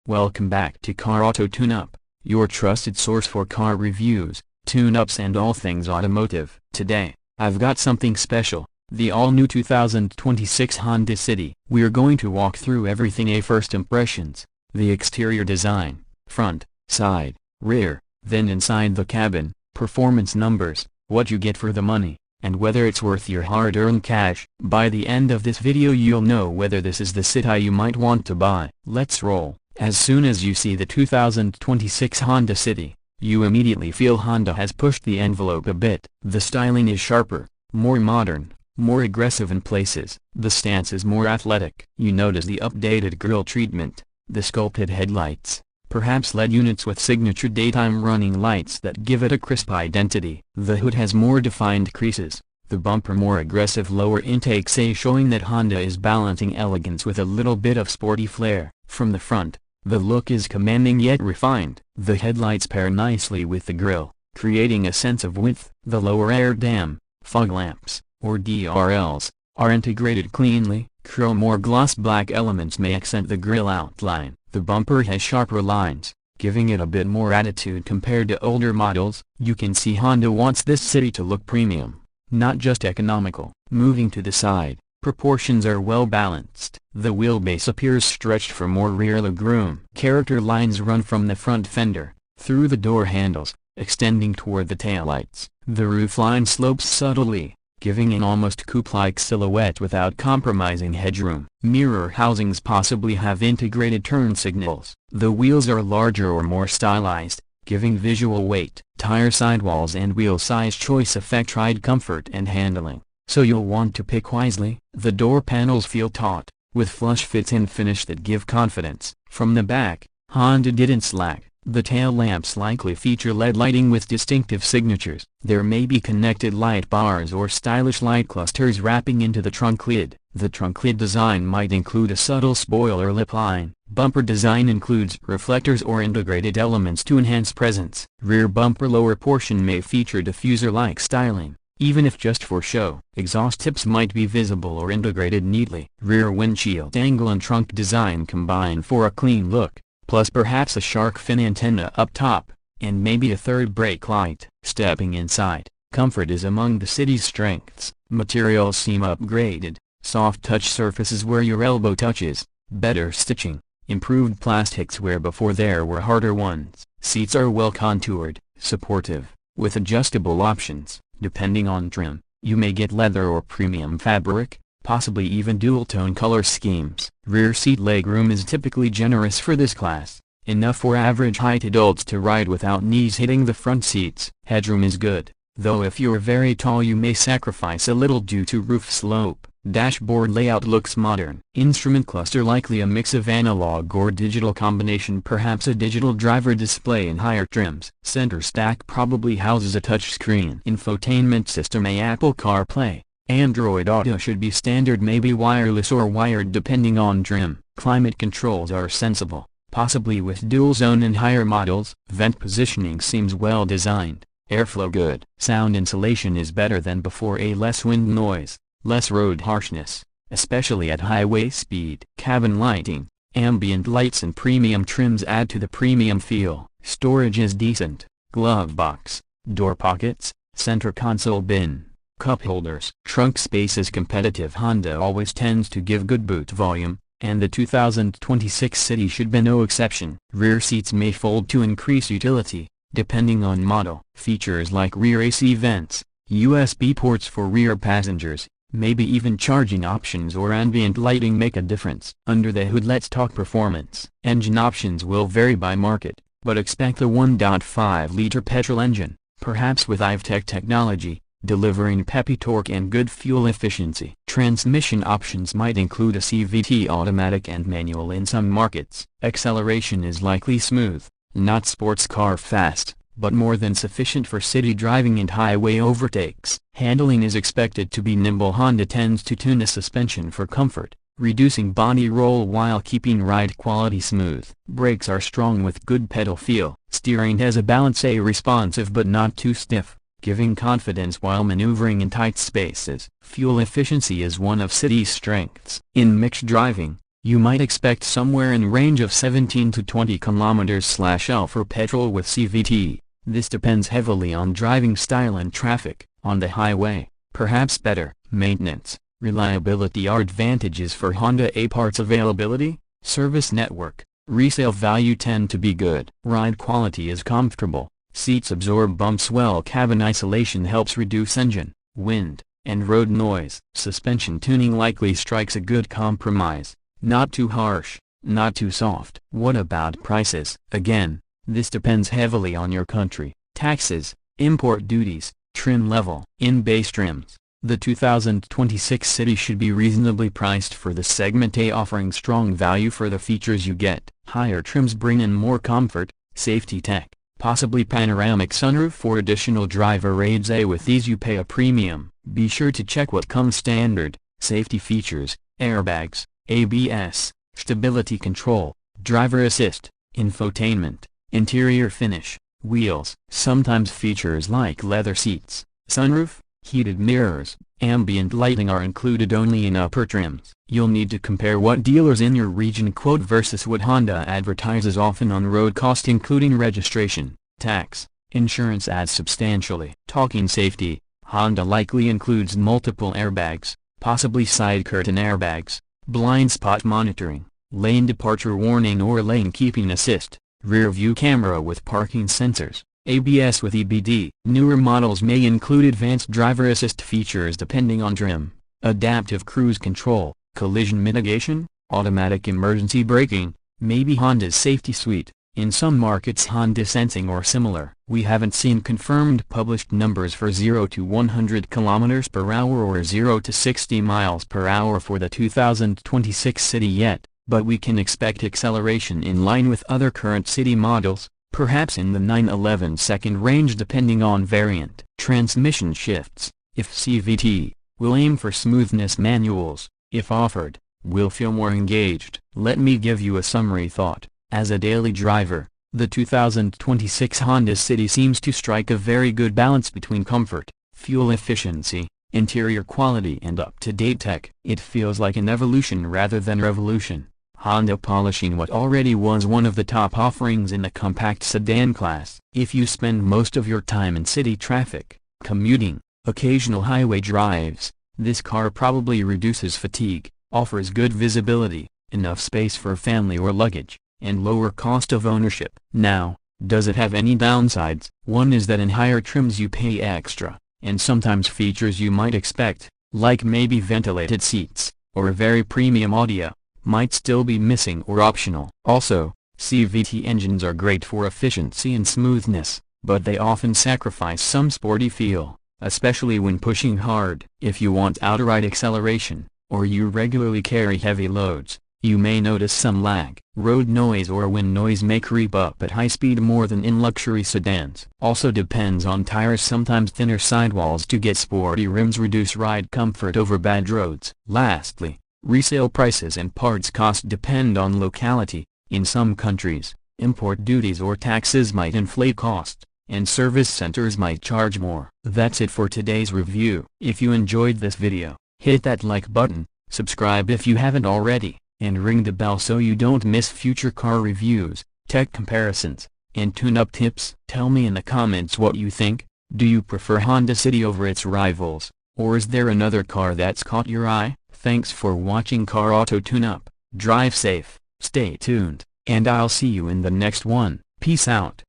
Welcome back to Car Auto Tune-Up, your trusted source for car reviews, tune-ups and all things automotive. Today, I've got something special, the all-new 2026 Honda City. We're going to walk through everything. First impressions, the exterior design, front, side, rear, then inside the cabin, performance numbers, what you get for the money, and whether it's worth your hard-earned cash. By the end of this video you'll know whether this is the City you might want to buy. Let's roll. As soon as you see the 2026 Honda City, you immediately feel Honda has pushed the envelope a bit. The styling is sharper, more modern, more aggressive in places. The stance is more athletic. You notice the updated grille treatment, the sculpted headlights, perhaps LED units with signature daytime running lights that give it a crisp identity. The hood has more defined creases, the bumper more aggressive lower intake showing that Honda is balancing elegance with a little bit of sporty flair. From the front, the look is commanding yet refined. The headlights pair nicely with the grille, creating a sense of width. The lower air dam, fog lamps, or DRLs, are integrated cleanly. Chrome or gloss black elements may accent the grille outline. The bumper has sharper lines, giving it a bit more attitude compared to older models. You can see Honda wants this City to look premium, not just economical. Moving to the side, proportions are well balanced. The wheelbase appears stretched for more rear legroom. Character lines run from the front fender, through the door handles, extending toward the taillights. The roofline slopes subtly, giving an almost coupe-like silhouette without compromising headroom. Mirror housings possibly have integrated turn signals. The wheels are larger or more stylized, giving visual weight. Tire sidewalls and wheel size choice affect ride comfort and handling, so you'll want to pick wisely. The door panels feel taut, with flush fits and finish that give confidence. From the back, Honda didn't slack. The tail lamps likely feature LED lighting with distinctive signatures. There may be connected light bars or stylish light clusters wrapping into the trunk lid. The trunk lid design might include a subtle spoiler lip line. Bumper design includes reflectors or integrated elements to enhance presence. Rear bumper lower portion may feature diffuser-like styling, even if just for show. Exhaust tips might be visible or integrated neatly. Rear windshield angle and trunk design combine for a clean look, plus perhaps a shark fin antenna up top, and maybe a third brake light. Stepping inside, comfort is among the City's strengths. Materials seem upgraded, soft touch surfaces where your elbow touches, better stitching, improved plastics where before there were harder ones. Seats are well contoured, supportive, with adjustable options. Depending on trim, you may get leather or premium fabric, possibly even dual-tone color schemes. Rear seat legroom is typically generous for this class, enough for average-height adults to ride without knees hitting the front seats. Headroom is good, though if you're very tall you may sacrifice a little due to roof slope. Dashboard layout looks modern. Instrument cluster likely a mix of analog or digital combination, perhaps a digital driver display in higher trims. Center stack probably houses a touchscreen. Infotainment system Apple CarPlay, Android Auto should be standard, maybe wireless or wired depending on trim. Climate controls are sensible, possibly with dual zone in higher models. Vent positioning seems well designed. Airflow good. Sound insulation is better than before. Less wind noise, less road harshness, especially at highway speed. Cabin lighting, ambient lights and premium trims add to the premium feel. Storage is decent. Glove box, door pockets, center console bin, cup holders. Trunk space is competitive. Honda always tends to give good boot volume, and the 2026 City should be no exception. Rear seats may fold to increase utility, depending on model. Features like rear AC vents, USB ports for rear passengers, maybe even charging options or ambient lighting make a difference. Under the hood let's talk performance. Engine options will vary by market, but expect the 1.5-liter petrol engine, perhaps with iVTEC technology, delivering peppy torque and good fuel efficiency. Transmission options might include a CVT automatic and manual in some markets. Acceleration is likely smooth, not sports car fast, but more than sufficient for city driving and highway overtakes. Handling is expected to be nimble. Honda tends to tune the suspension for comfort, reducing body roll while keeping ride quality smooth. Brakes are strong with good pedal feel. Steering has a balance, responsive but not too stiff, giving confidence while maneuvering in tight spaces. Fuel efficiency is one of City's strengths. In mixed driving, You might expect somewhere in range of 17 to 20 km/L for petrol with CVT. This depends heavily on driving style and traffic. On the highway, perhaps better. Maintenance, reliability are advantages for Honda. Parts availability, service network, resale value tend to be good. Ride quality is comfortable, seats absorb bumps well. Cabin isolation helps reduce engine, wind, and road noise. Suspension tuning likely strikes a good compromise, not too harsh, not too soft. What about prices? Again, this depends heavily on your country, taxes, import duties, trim level. In base trims, the 2026 City should be reasonably priced for the segment A, offering strong value for the features you get. Higher trims bring in more comfort, safety tech, possibly panoramic sunroof or additional driver aids. With these you pay a premium. Be sure to check what comes standard: safety features, airbags, ABS, stability control, driver assist, infotainment, interior finish, wheels. Sometimes features like leather seats, sunroof, heated mirrors, ambient lighting are included only in upper trims. You'll need to compare what dealers in your region quote versus what Honda advertises. Often on-road cost including registration, tax, insurance adds substantially. Talking safety, Honda likely includes multiple airbags, possibly side curtain airbags, blind spot monitoring, lane departure warning or lane keeping assist, rear view camera with parking sensors, ABS with EBD. Newer models may include advanced driver assist features depending on trim, adaptive cruise control, collision mitigation, automatic emergency braking, maybe Honda's safety suite. In some markets Honda Sensing or similar. We haven't seen confirmed published numbers for 0 to 100 km/h or 0 to 60 mph for the 2026 City yet, but we can expect acceleration in line with other current City models, perhaps in the 9-11 range depending on variant. Transmission shifts, if CVT, will aim for smoothness. Manuals, if offered, will feel more engaged. Let me give you a summary thought. As a daily driver, the 2026 Honda City seems to strike a very good balance between comfort, fuel efficiency, interior quality and up-to-date tech. It feels like an evolution rather than revolution. Honda polishing what already was one of the top offerings in the compact sedan class. If you spend most of your time in city traffic, commuting, occasional highway drives, this car probably reduces fatigue, offers good visibility, enough space for family or luggage, and lower cost of ownership. Now, does it have any downsides? One is that in higher trims you pay extra, and sometimes features you might expect, like maybe ventilated seats, or a very premium audio, might still be missing or optional. Also, CVT engines are great for efficiency and smoothness, but they often sacrifice some sporty feel, especially when pushing hard. If you want outright acceleration, or you regularly carry heavy loads, you may notice some lag. Road noise or wind noise may creep up at high speed more than in luxury sedans. Also depends on tires. Sometimes thinner sidewalls to get sporty rims reduce ride comfort over bad roads. Lastly, resale prices and parts cost depend on locality. In some countries, import duties or taxes might inflate cost, and service centers might charge more. That's it for today's review. If you enjoyed this video, hit that like button, subscribe if you haven't already, and ring the bell so you don't miss future car reviews, tech comparisons, and tune-up tips. Tell me in the comments what you think. Do you prefer Honda City over its rivals, or is there another car that's caught your eye? Thanks for watching Car Auto Tune-Up. Drive safe, stay tuned, and I'll see you in the next one. Peace out.